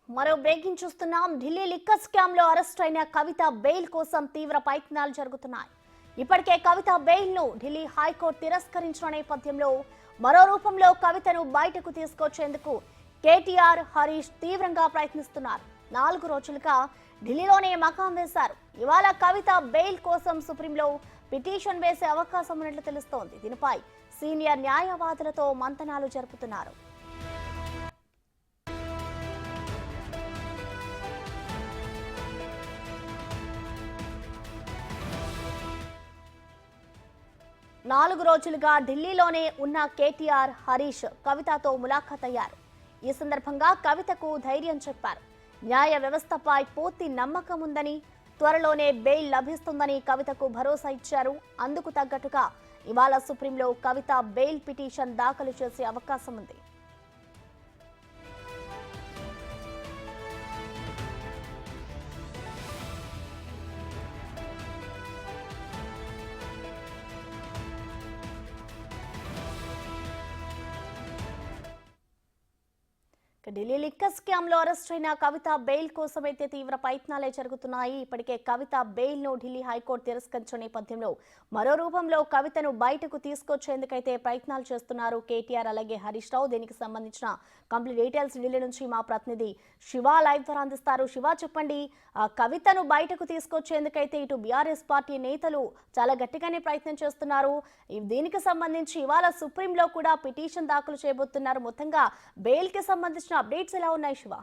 మరో బ్రేకింగ్ చూస్తున్నాం. Delhi liquor scam లో అరెస్ట్ అయిన కవిత బెయిల్ కోసం తీవ్ర ప్రయత్నాలు జరుగుతున్నాయి. ఇప్పటికే కవిత బెయిల్ ను ఢిల్లీ హైకోర్టు తిరస్కరించిన నేపథ్యంలో మరో రూపంలో కవితను బయటకు తీసుకొచ్చేందుకు కేటీఆర్, హరీష్ తీవ్రంగా ప్రయత్నిస్తున్నారు. 4 రోజులుగా ఢిల్లీలోనే మకాం వేశారు. ఇవాళ కవిత బెయిల్ కోసం సుప్రీంలో పిటిషన్ వేసే అవకాశం ఉన్నట్లు తెలుస్తోంది. దీనిపై సీనియర్ న్యాయవాదులతో మంతనాలు జరుపుతున్నారు. నాలుగు రోజులుగా ఢిల్లీలోనే ఉన్న కేటీఆర్, హరీష్ కవితతో ములాఖాత్ అయ్యారు. ఈ సందర్భంగా కవితకు ధైర్యం చెప్పారు. న్యాయ వ్యవస్థపై పూర్తి నమ్మకం ఉందని, త్వరలోనే బెయిల్ లభిస్తుందని కవితకు భరోసా ఇచ్చారు. అందుకు తగ్గట్టుగా ఇవాళ సుప్రీంలో కవిత బెయిల్ పిటిషన్ దాఖలు చేసే అవకాశం ఉంది. ఢిల్లీ లిక్కర్ స్కామ్ లో అరెస్ట్ అయిన కవిత బెయిల్ కోసం అయితే తీవ్ర ప్రయత్నాలే జరుగుతున్నాయి. ఇప్పటికే కవిత బెయిల్ ను ఢిల్లీ హైకోర్టు తిరస్కరించిన నేపథ్యంలో మరో రూపంలో కవితను బయటకు తీసుకొచ్చేందుకైతే ప్రయత్నాలు చేస్తున్నారు కేటీఆర్, అలాగే హరీష్ రావు. దీనికి సంబంధించిన కంప్లీట్ డీటెయిల్స్ ఢిల్లీ నుంచి మా ప్రతినిధి శివ లైవ్ ద్వారా అందిస్తారు. శివ, చెప్పండి, కవితను బయటకు తీసుకొచ్చేందుకైతే ఇటు బీఆర్ఎస్ పార్టీ నేతలు చాలా గట్టిగానే ప్రయత్నం చేస్తున్నారు. దీనికి సంబంధించి ఇవాళ సుప్రీంలో కూడా పిటిషన్ దాఖలు చేయబోతున్నారు. మొత్తంగా బెయిల్ కి సంబంధించిన అప్డేట్స్ ఎలా ఉన్నాయి శివ?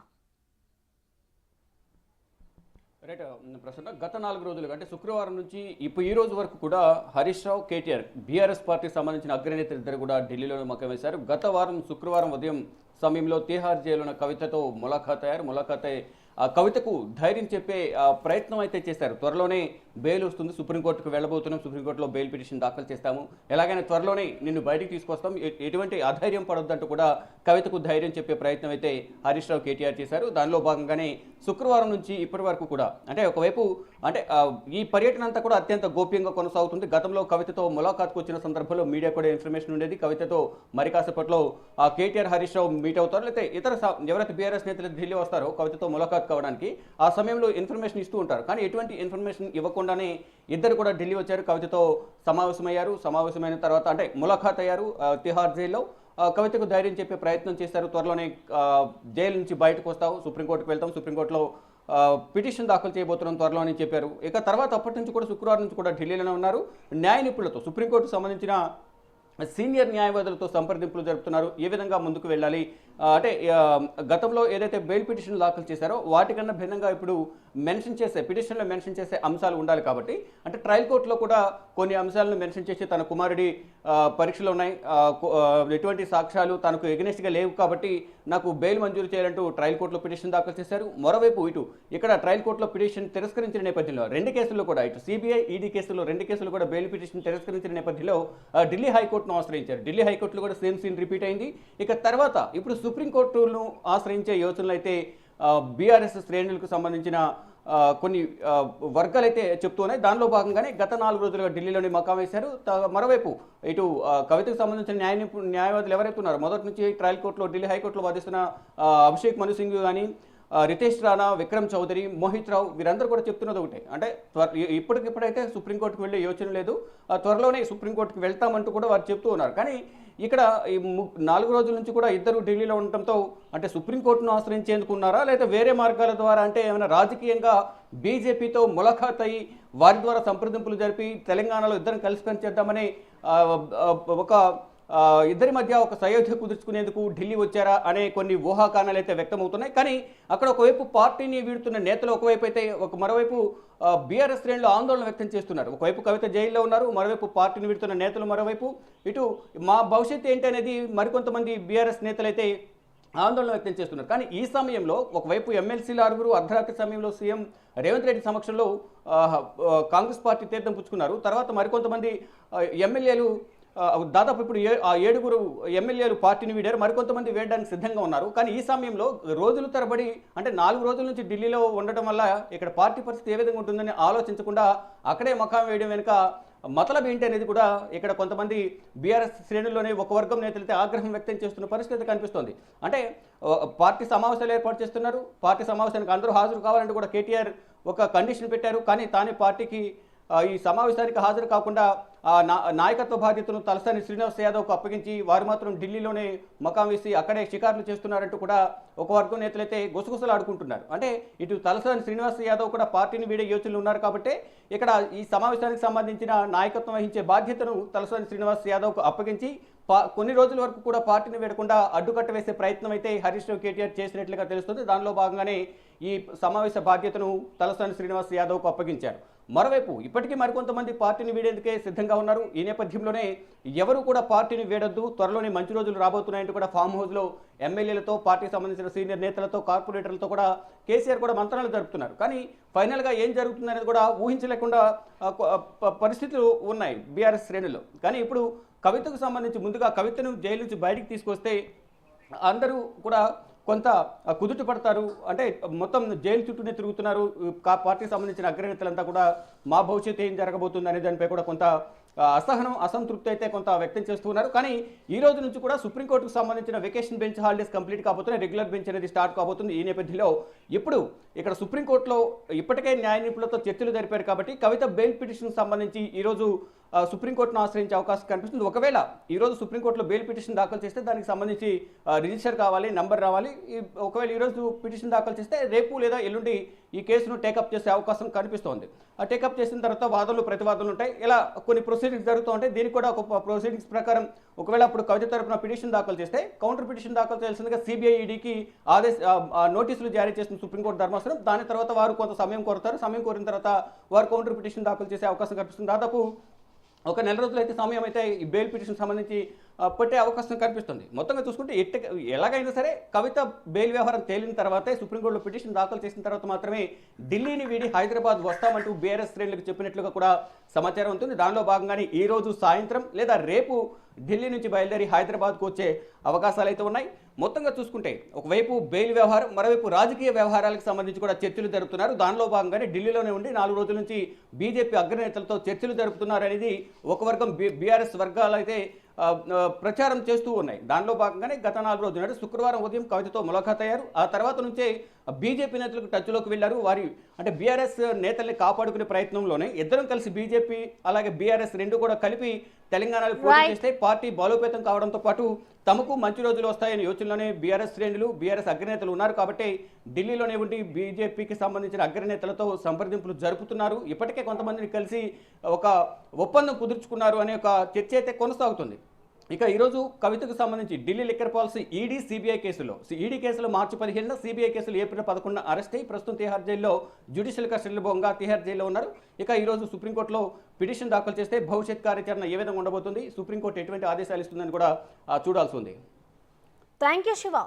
రైట్ ప్రస్తుతం గత 4 రోజులుగా అంటే శుక్రవారం నుంచి ఇప్పుడు ఈ రోజు వరకు కూడా హరీష్ రావు, కేటీఆర్, బీఆర్ఎస్ పార్టీకి సంబంధించిన అగ్రనేతలు ఇద్దరు కూడా ఢిల్లీలోనే మకాం వేశారు. గత వారం శుక్రవారం ఉదయం సమయంలో తిహార్ జైలున్న కవితతో ములాఖాత్ అయ్యారు. ములాఖాత్ అయ్యి కవితకు ధైర్యం చెప్పే ప్రయత్నం అయితే చేశారు. త్వరలోనే బెయిల్ వస్తుంది, సుప్రీంకోర్టుకు వెళ్ళబోతున్నాం, సుప్రీంకోర్టులో బెయిల్ పిటిషన్ దాఖలు చేస్తాము, ఎలాగైనా త్వరలోనే నిన్ను బయటికి తీసుకొస్తాం, ఎటువంటి అధైర్యం పడొద్దంటూ కూడా కవితకు ధైర్యం చెప్పే ప్రయత్నం అయితే హరీష్ రావు, కేటీఆర్ చేశారు. దానిలో భాగంగానే శుక్రవారం నుంచి ఇప్పటి వరకు కూడా అంటే ఒకవైపు అంటే ఈ పర్యటన అంతా కూడా అత్యంత గోప్యంగా కొనసాగుతుంది. గతంలో కవితతో ములాఖాత్కు వచ్చిన సందర్భంలో మీడియా కూడా ఇన్ఫర్మేషన్ ఉండేది. కవితతో మరి కాసేపట్లో కేటీఆర్, హరీష్ రావు మీట్ అవుతారు, లేకపోతే ఇతర ఎవరైతే బీఆర్ఎస్ నేతలు ఢిల్లీ వస్తారో కవితతో ములాఖాత్ కావడానికి ఆ సమయంలో ఇన్ఫర్మేషన్ ఇస్తూ ఉంటారు. కానీ ఎటువంటి ఇన్ఫర్మేషన్ ఇవ్వకుండానే ఇద్దరు కూడా ఢిల్లీ వచ్చారు, కవితతో సమావేశమయ్యారు. సమావేశమైన తర్వాత అంటే ములాఖాత్ అయ్యారు తిహార్ జైల్లో. కవితకు ధైర్యం చెప్పే ప్రయత్నం చేశారు. త్వరలోనే జైలు నుంచి బయటకు వస్తావు, సుప్రీంకోర్టుకు వెళ్తాం, సుప్రీంకోర్టులో పిటిషన్ దాఖలు చేయబోతున్నాం త్వరలోనే చెప్పారు. ఇక తర్వాత అప్పటి నుంచి కూడా శుక్రవారం నుంచి కూడా ఢిల్లీలోనే ఉన్నారు. న్యాయ నిపుణులతో, సుప్రీంకోర్టుకు సంబంధించిన సీనియర్ న్యాయవాదులతో సంప్రదింపులు జరుపుతున్నారు. ఏ విధంగా ముందుకు వెళ్ళాలి అంటే గతంలో ఏదైతే బెయిల్ పిటిషన్ దాఖలు చేశారో వాటికన్నా భిన్నంగా ఇప్పుడు పిటిషన్లో మెన్షన్ చేసే అంశాలు ఉండాలి. కాబట్టి అంటే ట్రయల్ కోర్టులో కూడా కొన్ని అంశాలను మెన్షన్ చేసి తన కుమారుడి పరీక్షలు ఉన్నాయి, ఎటువంటి సాక్ష్యాలు తనకు ఎగనెస్ట్గా లేవు కాబట్టి నాకు బెయిల్ మంజూరు చేయాలంటూ ట్రయల్ కోర్టులో పిటిషన్ దాఖలు చేశారు. మరోవైపు ఇటు ఇక్కడ ట్రయల్ కోర్టులో పిటిషన్ తిరస్కరించిన నేపథ్యంలో 2 కేసుల్లో కూడా ఇటు సిబిఐ, ఈడీ కేసుల్లో 2 కేసులు కూడా బెయిల్ పిటిషన్ తిరస్కరించిన నేపథ్యంలో ఢిల్లీ హైకోర్టును ఆశ్రయించారు. ఢిల్లీ హైకోర్టులో కూడా సేమ్ సీన్ రిపీట్ అయింది. ఇక తర్వాత ఇప్పుడు సుప్రీంకోర్టును ఆశ్రయించే యోచనలు అయితే బీఆర్ఎస్ శ్రేణులకు సంబంధించిన కొన్ని వర్గాలు అయితే చెప్తున్నాయి. దానిలో భాగంగానే గత 4 రోజులుగా ఢిల్లీలోనే మకాం వేశారు. మరోవైపు ఇటు కవితకు సంబంధించిన న్యాయవాదులు ఎవరైతే ఉన్నారో మొదటి నుంచి ట్రయల్ కోర్టులో ఢిల్లీ హైకోర్టులో వాదిస్తున్న అభిషేక్ మను సింగ్ కానీ, రితేష్ రాణా, విక్రమ్ చౌదరి, మోహిత్ రావు వీరందరూ కూడా చెప్తున్నది ఒకటే, అంటే ఇప్పటికిప్పుడైతే సుప్రీంకోర్టుకు వెళ్ళే యోచన లేదు, త్వరలోనే సుప్రీంకోర్టుకు వెళ్తామంటూ కూడా వారు చెప్తూ ఉన్నారు. కానీ ఇక్కడ ఈ 4 రోజుల నుంచి కూడా ఇద్దరు ఢిల్లీలో ఉండటంతో అంటే సుప్రీంకోర్టును ఆశ్రయించేందుకు ఉన్నారా, లేదా వేరే మార్గాల ద్వారా అంటే ఏమైనా రాజకీయంగా బీజేపీతో ములాఖాత్ అయ్యి వారి ద్వారా సంప్రదింపులు జరిపి తెలంగాణలో ఇద్దరిని కలిసి పనిచేద్దామని ఒక ఇద్దరి మధ్య ఒక సయోధ్య కుదుర్చుకునేందుకు ఢిల్లీ వచ్చారా అనే కొన్ని ఊహాకారణాలు అయితే వ్యక్తమవుతున్నాయి. కానీ అక్కడ ఒకవైపు పార్టీని వీడుతున్న నేతలు ఒకవైపు అయితే మరోవైపు బీఆర్ఎస్ శ్రేణులు ఆందోళన వ్యక్తం చేస్తున్నారు. ఒకవైపు కవిత జైల్లో ఉన్నారు, మరోవైపు పార్టీని వీడుతున్న నేతలు, మరోవైపు ఇటు మా భవిష్యత్తు ఏంటి అనేది మరికొంతమంది బీఆర్ఎస్ నేతలు అయితే ఆందోళన వ్యక్తం చేస్తున్నారు. కానీ ఈ సమయంలో ఒకవైపు ఎమ్మెల్సీలు 6 అర్ధరాత్రి సమయంలో సీఎం రేవంత్ రెడ్డి సమక్షంలో కాంగ్రెస్ పార్టీ తీర్థం పుచ్చుకున్నారు. తర్వాత మరికొంతమంది ఎమ్మెల్యేలు దాదాపు ఇప్పుడు 7 ఎమ్మెల్యేలు పార్టీని వీడారు, మరికొంతమంది వేయడానికి సిద్ధంగా ఉన్నారు. కానీ ఈ సమయంలో రోజుల తరబడి అంటే 4 రోజుల నుంచి ఢిల్లీలో ఉండటం వల్ల ఇక్కడ పార్టీ పరిస్థితి ఏ విధంగా ఉంటుందని ఆలోచించకుండా అక్కడే మకాం వేయడం వెనుక మతలబ్ ఏంటి అనేది కూడా ఇక్కడ కొంతమంది బీఆర్ఎస్ శ్రేణుల్లోనే ఒక వర్గం నేతలైతే ఆగ్రహం వ్యక్తం చేస్తున్న పరిస్థితి కనిపిస్తోంది. అంటే పార్టీ సమావేశాలు ఏర్పాటు చేస్తున్నారు, పార్టీ సమావేశానికి అందరూ హాజరు కావాలంటే కూడా కేటీఆర్ ఒక కండిషన్ పెట్టారు. కానీ తానే పార్టీకి ఈ సమావేశానికి హాజరు కాకుండా నాయకత్వ బాధ్యతను తలసాని శ్రీనివాస్ యాదవ్కు అప్పగించి వారు మాత్రం ఢిల్లీలోనే మకాం వేసి అక్కడే షికారులు చేస్తున్నారంటూ కూడా ఒక వర్గం నేతలైతే గుసగుసలు ఆడుకుంటున్నారు. అంటే ఇటు తలసాని శ్రీనివాస్ యాదవ్ కూడా పార్టీని వీడే యోచనలు ఉన్నారు కాబట్టి ఇక్కడ ఈ సమావేశానికి సంబంధించిన నాయకత్వం వహించే బాధ్యతను తలసాని శ్రీనివాస్ యాదవ్కు అప్పగించి కొన్ని రోజుల వరకు కూడా పార్టీని వీడకుండా అడ్డుకట్ట వేసే ప్రయత్నం అయితే హరీష్ రావు కేటీఆర్ చేసినట్లుగా తెలుస్తుంది. దానిలో భాగంగానే ఈ సమావేశ బాధ్యతను తలసాని శ్రీనివాస్ యాదవ్కు అప్పగించారు. మరోవైపు ఇప్పటికీ మరికొంతమంది పార్టీని వీడేందుకే సిద్ధంగా ఉన్నారు. ఈ నేపథ్యంలోనే ఎవరు కూడా పార్టీని వీడొద్దు, త్వరలోనే మంచి రోజులు రాబోతున్నాయంటూ కూడా ఫామ్ హౌస్లో ఎమ్మెల్యేలతో, పార్టీకి సంబంధించిన సీనియర్ నేతలతో, కార్పొరేటర్లతో కూడా కేసీఆర్ కూడా మంత్రాలు జరుపుతున్నారు. కానీ ఫైనల్గా ఏం జరుగుతుందనేది కూడా ఊహించలేకుండా పరిస్థితులు ఉన్నాయి బీఆర్ఎస్ శ్రేణుల్లో. కానీ ఇప్పుడు కవితకు సంబంధించి ముందుగా కవితను జైలు నుంచి బయటికి తీసుకొస్తే అందరూ కూడా కొంత కుదుట పడతారు. అంటే మొత్తం జైలు చుట్టూనే తిరుగుతున్నారు పార్టీకి సంబంధించిన అగ్రనేతలంతా కూడా. మా భవిష్యత్తు ఏం జరగబోతుంది అనే దానిపై కూడా కొంత అసహనం, అసంతృప్తి అయితే కొంత వ్యక్తం చేస్తూ ఉన్నారు. కానీ ఈ రోజు నుంచి కూడా సుప్రీంకోర్టుకు సంబంధించిన వెకేషన్ బెంచ్ హాలిడేస్ కంప్లీట్ కాబోతున్నాయి, రెగ్యులర్ బెంచ్ అనేది స్టార్ట్ కాబోతుంది. ఈ నేపథ్యంలో ఇప్పుడు ఇక్కడ సుప్రీంకోర్టులో ఇప్పటికే న్యాయ నిపుణులతో చర్చలు జరిపారు కాబట్టి కవిత బెయిల్ పిటిషన్ సంబంధించి ఈరోజు సుప్రీంకోర్టును ఆశ్రయించే అవకాశం కనిపిస్తుంది. ఒకవేళ ఈరోజు సుప్రీంకోర్టులో బెయిల్ పిటిషన్ దాఖలు చేస్తే దానికి సంబంధించి రిజిస్టర్ కావాలి, నంబర్ రావాలి. ఒకవేళ ఈరోజు పిటిషన్ దాఖలు చేస్తే రేపు లేదా ఎల్లుండి ఈ కేసును టేకప్ చేసే అవకాశం కనిపిస్తోంది. టేకప్ చేసిన తర్వాత వాదనలు ప్రతివాదనలు ఉంటాయి. ఇలా కొన్ని ప్రొసీడింగ్స్ జరుగుతూ ఉంటాయి. దీనికి కూడా ఒక ప్రొసీడింగ్స్ ప్రకారం ఒకవేళ అప్పుడు కవిత తరపున పిటిషన్ దాఖలు చేస్తే కౌంటర్ పిటిషన్ దాఖలు చేయాల్సిందిగా సిబిఐ ఈడీకి నోటీసులు జారీ చేసిన సుప్రీంకోర్టు ధర్మాసనం. దాని తర్వాత వారు కొంత సమయం కోరుతారు. సమయం కోరిన తర్వాత వారు కౌంటర్ పిటిషన్ దాఖలు చేసే అవకాశం కనిపిస్తుంది. దాదాపు ఒక నెల రోజులు అయితే సమయం అయితే ఈ బెయిల్ పిటిషన్ సంబంధించి పట్టే అవకాశం కనిపిస్తుంది. మొత్తంగా చూసుకుంటే ఎలాగైనా సరే కవిత బెయిల్ వ్యవహారం తేలిన తర్వాతే సుప్రీంకోర్టులో పిటిషన్ దాఖలు చేసిన తర్వాత మాత్రమే ఢిల్లీని వీడి హైదరాబాద్ వస్తామంటూ బీఆర్ఎస్ శ్రేణులకు చెప్పినట్లుగా కూడా సమాచారం ఉంటుంది. దానిలో భాగంగానే ఈ రోజు సాయంత్రం లేదా రేపు ఢిల్లీ నుంచి బయలుదేరి హైదరాబాద్కు వచ్చే అవకాశాలు అయితే ఉన్నాయి. మొత్తంగా చూసుకుంటే ఒకవైపు బెయిల్ వ్యవహారం, మరోవైపు రాజకీయ వ్యవహారాలకు సంబంధించి కూడా చర్చలు జరుపుతున్నారు. దానిలో భాగంగానే ఢిల్లీలోనే ఉండి 4 రోజుల నుంచి బీజేపీ అగ్రనేతలతో చర్చలు జరుపుతున్నారు అనేది ఒక వర్గం బీఆర్ఎస్ వర్గాలు అయితే ప్రచారం చేస్తూ ఉన్నాయి. దానిలో భాగంగానే గత 4 రోజుల నాడు శుక్రవారం ఉదయం కవితతో ములాఖాత్ అయ్యారు. ఆ తర్వాత నుంచే బీజేపీ నేతలకు టచ్లోకి వెళ్లారు. వారి అంటే బీఆర్ఎస్ నేతల్ని కాపాడుకునే ప్రయత్నంలోనే ఇద్దరం కలిసి బీజేపీ అలాగే బీఆర్ఎస్ రెండు కూడా కలిపి తెలంగాణలో పోటీ చేస్తే పార్టీ బలోపేతం కావడంతో పాటు తమకు మంచి రోజులు వస్తాయనే యోచనలోనే బీఆర్ఎస్ శ్రేణులు, బీఆర్ఎస్ అగ్రనేతలు ఉన్నారు. కాబట్టి ఢిల్లీలోనే ఉండి బీజేపీకి సంబంధించిన అగ్రనేతలతో సంప్రదింపులు జరుపుతున్నారు. ఇప్పటికే కొంతమందిని కలిసి ఒక ఒప్పందం కుదుర్చుకున్నారు అనే ఒక చర్చ అయితే కొనసాగుతుంది. ఇక ఈరోజు కవితకు సంబంధించి Delhi liquor policy ED CBI కేసులో ఈడీ కేసులో మార్చి 15, సిబిఐ కేసులు ఏప్రిల్ 11 అరెస్ట్ అయ్యి ప్రస్తుతం తిహార్ జైల్లో జ్యుడిషియల్ కస్టడీలో భాగంగా తిహార్ జైల్లో ఉన్నారు. ఇక ఈరోజు సుప్రీంకోర్టులో పిటిషన్ దాఖలు చేస్తే భవిష్యత్ కార్యాచరణ ఏ విధంగా ఉండబోతుంది, సుప్రీంకోర్టు ఎటువంటి ఆదేశాలు ఇస్తుందని కూడా చూడాల్సి ఉంది. Thank you Shiva.